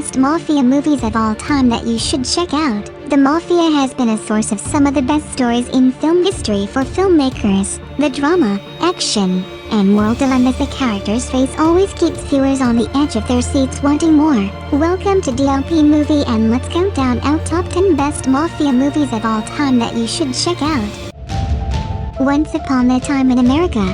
best Mafia movies of all time that you should check out. The Mafia has been a source of some of the best stories in film history for filmmakers. The drama, action, and moral dilemmas the characters face always keeps viewers on the edge of their seats wanting more. Welcome to DLP Movie, and let's count down our top 10 best Mafia movies of all time that you should check out. Once Upon a Time in America.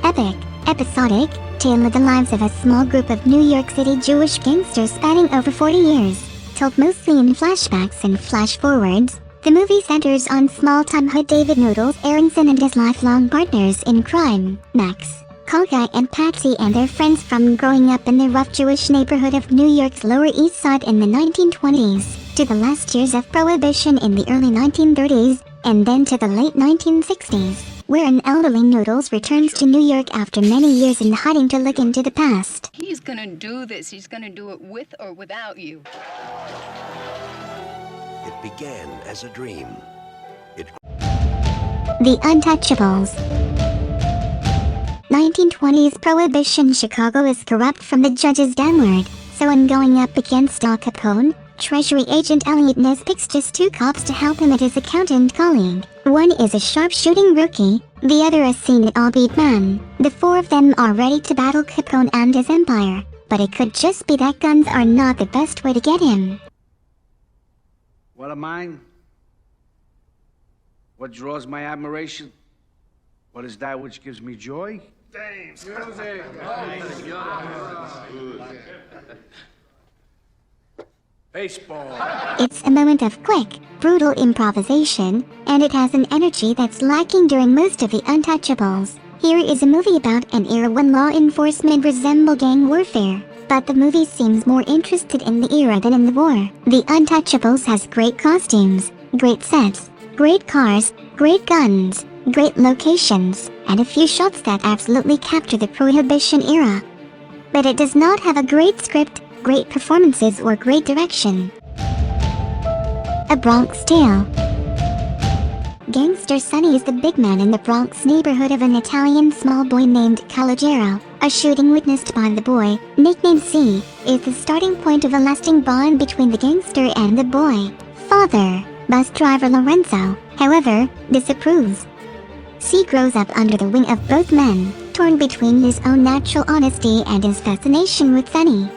Epic, episodic tale of the lives of a small group of New York City Jewish gangsters spanning over 40 years. Told mostly in flashbacks and flash-forwards, the movie centers on small-time hood David Noodles Aronson and his lifelong partners in crime, Max, Colguy and Patsy, and their friends from growing up in the rough Jewish neighborhood of New York's Lower East Side in the 1920s, to the last years of Prohibition in the early 1930s, and then to the late 1960s, where an elderly Noodles returns to New York after many years in hiding to look into the past. He's gonna do this. He's gonna do it with or without you. It began as a dream. The Untouchables. 1920s Prohibition Chicago is corrupt from the judges downward, so in going up against Al Capone, Treasury Agent Elliot Ness picks just two cops to help him at his accountant colleague. One is a sharpshooting rookie, the other a seen-it-all beat man. The four of them are ready to battle Capone and his empire, but it could just be that guns are not the best way to get him. What am I? What draws my admiration? What is that which gives me joy? Music. Baseball. It's a moment of quick, brutal improvisation, and it has an energy that's lacking during most of The Untouchables. Here is a movie about an era when law enforcement resembled gang warfare, but the movie seems more interested in the era than in the war. The Untouchables has great costumes, great sets, great cars, great guns, great locations, and a few shots that absolutely capture the Prohibition era. But it does not have a great script, great performances, or great direction. A Bronx Tale. Gangster Sonny is the big man in the Bronx neighborhood of an Italian small boy named Calogero. A shooting witnessed by the boy, nicknamed C, is the starting point of a lasting bond between the gangster and the boy. Father, bus driver Lorenzo, however, disapproves. C grows up under the wing of both men, torn between his own natural honesty and his fascination with Sonny.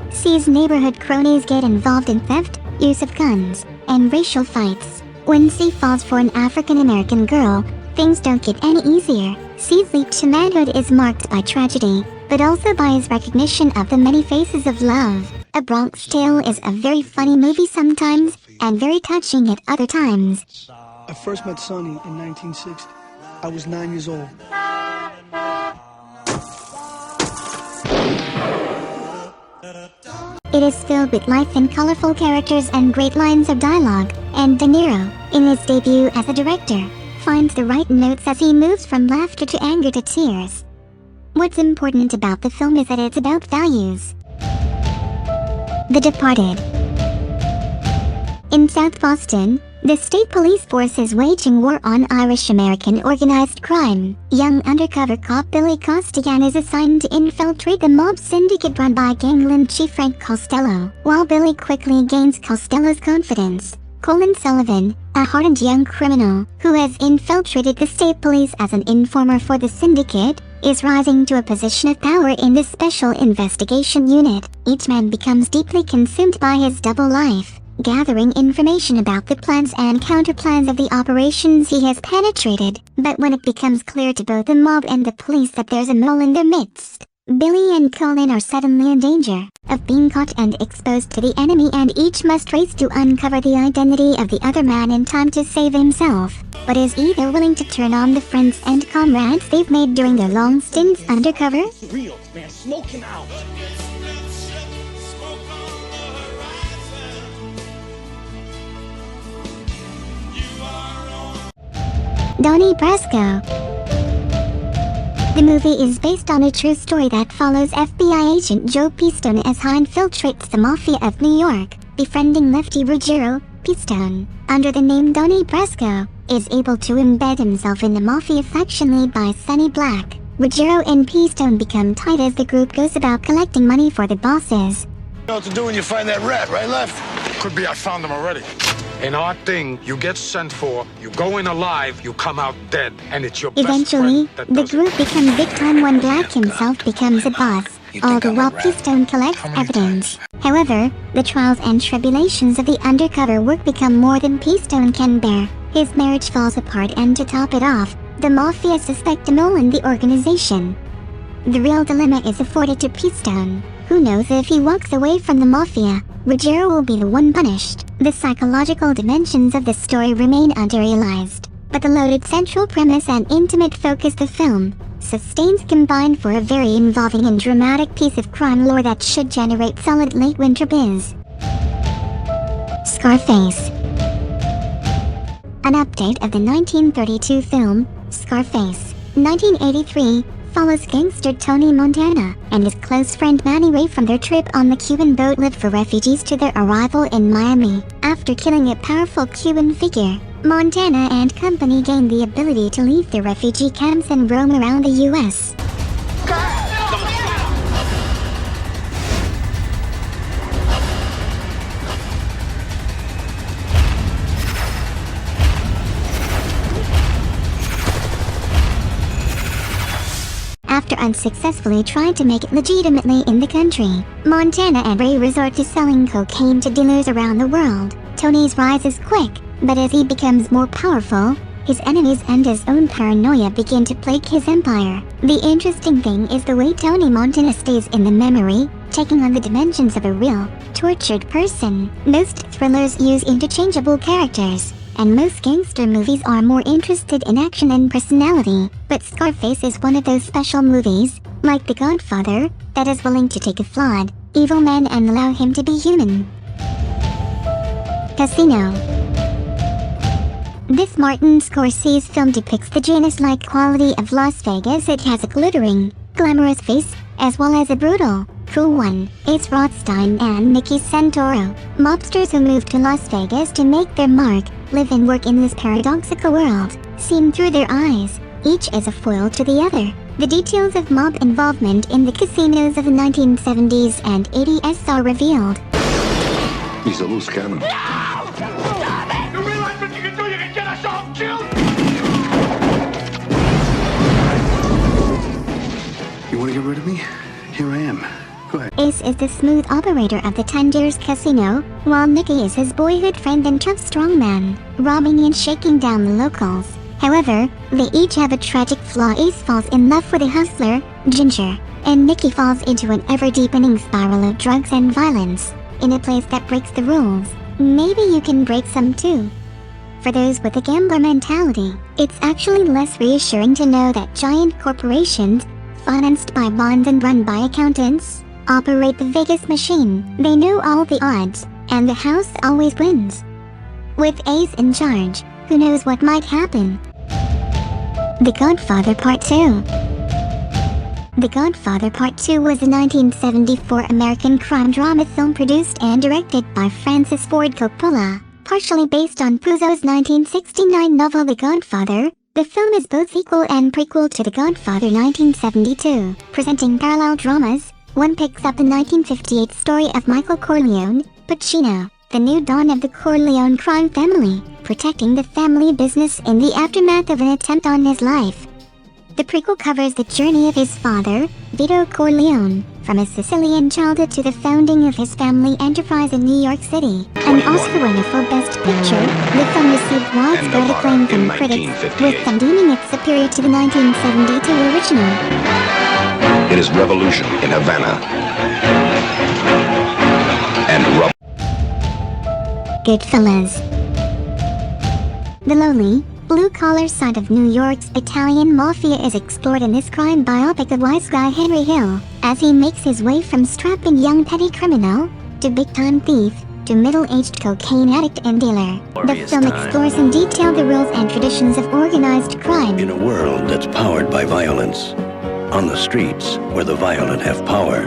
C's neighborhood cronies get involved in theft, use of guns, and racial fights. When C falls for an African-American girl, things don't get any easier. C's leap to manhood is marked by tragedy, but also by his recognition of the many faces of love. A Bronx Tale is a very funny movie sometimes, and very touching at other times. I first met Sonny in 1960. I was 9 years old. It is filled with life and colorful characters and great lines of dialogue, and De Niro, in his debut as a director, finds the right notes as he moves from laughter to anger to tears. What's important about the film is that it's about values. The Departed. In South Boston, the state police force is waging war on Irish-American organized crime. Young undercover cop Billy Costigan is assigned to infiltrate the mob syndicate run by gangland chief Frank Costello. While Billy quickly gains Costello's confidence, Colin Sullivan, a hardened young criminal who has infiltrated the state police as an informer for the syndicate, is rising to a position of power in the Special Investigation Unit. Each man becomes deeply consumed by his double life, gathering information about the plans and counterplans of the operations he has penetrated. But when it becomes clear to both the mob and the police that there's a mole in their midst, Billy and Colin are suddenly in danger of being caught and exposed to the enemy, and each must race to uncover the identity of the other man in time to save himself, but is either willing to turn on the friends and comrades they've made during their long stints undercover. Real, man, smoke him out. Donnie Brasco. The movie is based on a true story that follows FBI agent Joe Pistone as he infiltrates the Mafia of New York, befriending lefty Ruggiero. Pistone, under the name Donnie Brasco, is able to embed himself in the Mafia faction led by Sonny Black. Ruggiero and Pistone become tight as the group goes about collecting money for the bosses. know what to do when you find that rat, right, left? Could be I found him already. In our thing, you get sent for, you go in alive, you come out dead, and it's your Eventually, best friend that the does group becomes big time when Black himself becomes a boss, all the while Keystone collects evidence. However, the trials and tribulations of the undercover work become more than Keystone can bear. His marriage falls apart, and to top it off, the Mafia suspect a mole in the organization. The real dilemma is afforded to Keystone. Who knows if he walks away from the Mafia, Ruggiero will be the one punished. The psychological dimensions of the story remain underrealized, but the loaded central premise and intimate focus the film sustains combine for a very involving and dramatic piece of crime lore that should generate solid late winter biz. Scarface. An update of the 1932 film, Scarface, 1983, follows gangster Tony Montana and his close friend Manny Ray from their trip on the Cuban boat Live for Refugees to their arrival in Miami. After killing a powerful Cuban figure, Montana and company gain the ability to leave the refugee camps and roam around the U.S. After unsuccessfully trying to make it legitimately in the country, Montana and Ray resort to selling cocaine to dealers around the world. Tony's rise is quick, but as he becomes more powerful, his enemies and his own paranoia begin to plague his empire. The interesting thing is the way Tony Montana stays in the memory, taking on the dimensions of a real, tortured person. Most thrillers use interchangeable characters, and most gangster movies are more interested in action and personality, but Scarface is one of those special movies, like The Godfather, that is willing to take a flawed, evil man and allow him to be human. Casino. This Martin Scorsese film depicts the Janus-like quality of Las Vegas. It has a glittering, glamorous face, as well as a brutal, cruel one. Ace Rothstein and Nicky Santoro, mobsters who move to Las Vegas to make their mark, live and work in this paradoxical world, seen through their eyes, each as a foil to the other. The details of mob involvement in the casinos of the 1970s and 80s are revealed. He's a loose cannon. You realize what you can do? You can get us all killed! You want to get rid of me? Here I am. Go ahead. Ace is the smooth operator of the Tangiers Casino, while Nicky is his boyhood friend and tough strongman, robbing and shaking down the locals. However, they each have a tragic flaw. Ace falls in love with a hustler, Ginger, and Nicky falls into an ever-deepening spiral of drugs and violence, in a place that breaks the rules. Maybe you can break some too. For those with a gambler mentality, it's actually less reassuring to know that giant corporations, financed by bonds and run by accountants, operate the Vegas machine. They know all the odds, and the house always wins. With Ace in charge, who knows what might happen? The Godfather Part 2. The Godfather Part 2 was a 1974 American crime drama film produced and directed by Francis Ford Coppola, partially based on Puzo's 1969 novel The Godfather. The film is both sequel and prequel to The Godfather 1972, presenting parallel dramas. One picks up the 1958 story of Michael Corleone, Pacino, the new dawn of the Corleone crime family, protecting the family business in the aftermath of an attempt on his life. The prequel covers the journey of his father, Vito Corleone, from his Sicilian childhood to the founding of his family enterprise in New York City. An Oscar winner for Best Picture, the film received widespread acclaim from critics, with some deeming it superior to the 1972 original. It is revolution in Havana. And Goodfellas. The lowly, blue-collar side of New York's Italian mafia is explored in this crime biopic of wise guy Henry Hill, as he makes his way from strapping young petty criminal, to big-time thief, to middle-aged cocaine addict and dealer. The film explores in detail the rules and traditions of organized crime. In a world that's powered by violence, on the streets where the violent have power,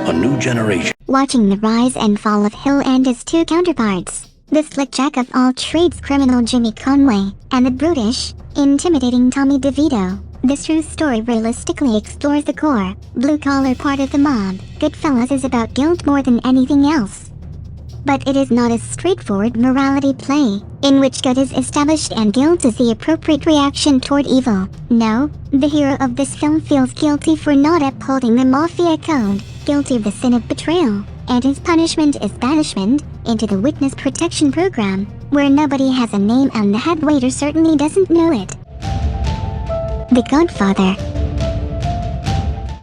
a new generation. Watching the rise and fall of Hill and his two counterparts, the slick jack of all trades criminal Jimmy Conway, and the brutish, intimidating Tommy DeVito. This true story realistically explores the core, blue-collar part of the mob. Goodfellas is about guilt more than anything else. But it is not a straightforward morality play, in which good is established and guilt is the appropriate reaction toward evil. No, the hero of this film feels guilty for not upholding the Mafia code, guilty of the sin of betrayal, and his punishment is banishment into the witness protection program, where nobody has a name and the head waiter certainly doesn't know it. The Godfather.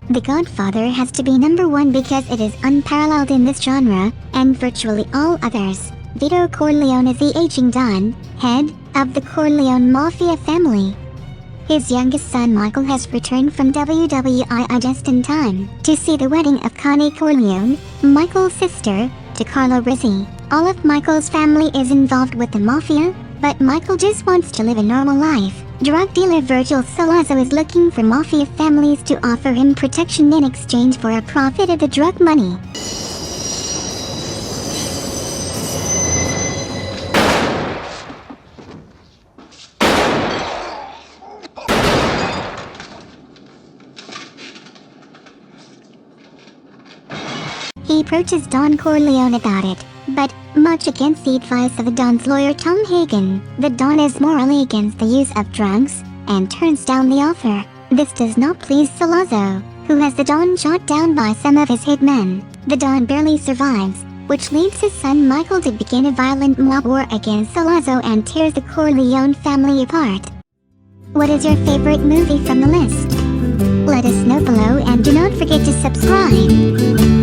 The Godfather has to be number one because it is unparalleled in this genre, and virtually all others. Vito Corleone is the aging Don, head of the Corleone Mafia family. His youngest son Michael has returned from WWII just in time to see the wedding of Connie Corleone, Michael's sister, to Carlo Rizzi. All of Michael's family is involved with the Mafia, but Michael just wants to live a normal life. Drug dealer Virgil Sollozzo is looking for Mafia families to offer him protection in exchange for a profit of the drug money. He approaches Don Corleone about it, but, much against the advice of the Don's lawyer Tom Hagen, the Don is morally against the use of drugs, and turns down the offer. This does not please Sollozzo, who has the Don shot down by some of his hitmen. The Don barely survives, which leads his son Michael to begin a violent mob war against Sollozzo and tears the Corleone family apart. What is your favorite movie from the list? Let us know below and do not forget to subscribe.